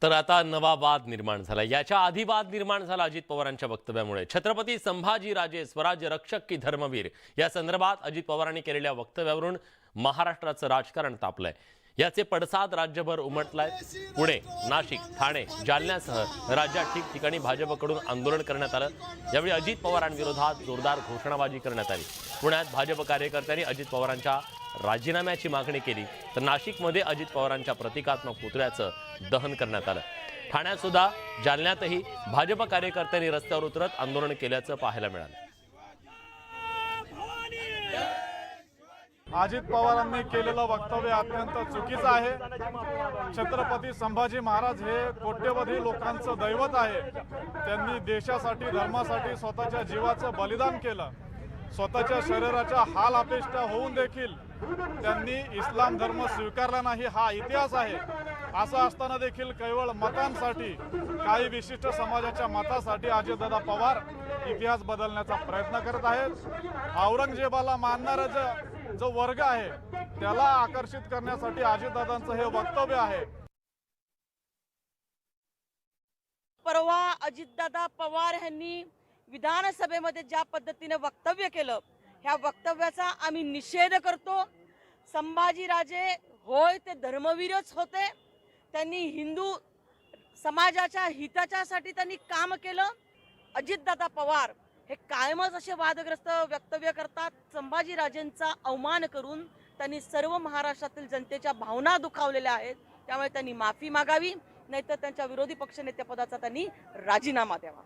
तर आता नवा वाद निर्माण झाला। याच्या आधी वाद निर्माण झाला अजित पवारांच्या वक्तव्यामुळे। छत्रपती संभाजीराजे स्वराज्य रक्षक की धर्मवीर या संदर्भात अजित पवारांनी केलेल्या वक्तव्यावरून महाराष्ट्राचं राजकारण तापलंय। याचे पडसाद राज्यभर उमटलाय। पुणे, नाशिक, ठाणे, जालन्यासह राज्यात ठिकठिकाणी भाजपकडून आंदोलन करण्यात आलं। यावेळी अजित पवारांविरोधात जोरदार घोषणाबाजी करण्यात आली। पुण्यात भाजप कार्यकर्त्यांनी अजित पवारांच्या राजीनाम्याची मागणी केली, तर नाशिकमध्ये अजित पवारांच्या प्रतिकात्मक पुतळ्याचं दहन करण्यात आलं। ठाण्यात सुद्धा जालन्यातही भाजप कार्यकर्त्यांनी रस्त्यावर उतरत आंदोलन केल्याचं पाहायला मिळालं। अजित पवारांनी केलेलं वक्तव्य अत्यंत चुकीचं आहे। छत्रपती संभाजी महाराज हे कोट्यवधी लोकांचं दैवत आहे। त्यांनी देशासाठी, धर्मासाठी स्वतःच्या जीवाचं बलिदान केलं। स्वतःच्या शरीराच्या हाल अपेष्टा होऊन देखील त्यांनी इस्लाम धर्म स्वीकारला नाही, हा इतिहास आहे। असं असताना देखील केवळ मतांसाठी, काही विशिष्ट समाजाच्या मतासाठी अजितदादा पवार इतिहास बदलण्याचा प्रयत्न करत आहेत। औरंगजेबाला मानणारा जो वर्ग आहे त्याला आकर्षित करण्यासाठी अजितदादांचं हे वक्तव्य आहे। परवा अजितदादा पवार यांनी विधानसभेमध्ये ज्या पद्धतीने वक्तव्य केलं, ह्या वक्तव्याचा आम्ही निषेध करतो। संभाजीराजे होय ते धर्मवीरच होते। त्यांनी हिंदू समाजाच्या हिताच्यासाठी त्यांनी काम केलं। अजितदादा पवार हे कायमच असे वादग्रस्त वक्तव्य करतात। संभाजीराजेंचा अवमान करून त्यांनी सर्व महाराष्ट्रातील जनतेच्या भावना दुखावलेल्या आहेत। त्यामुळे त्यांनी माफी मागावी, नाहीतर त्यांच्या विरोधी पक्षनेतेपदाचा त्यांनी राजीनामा द्यावा।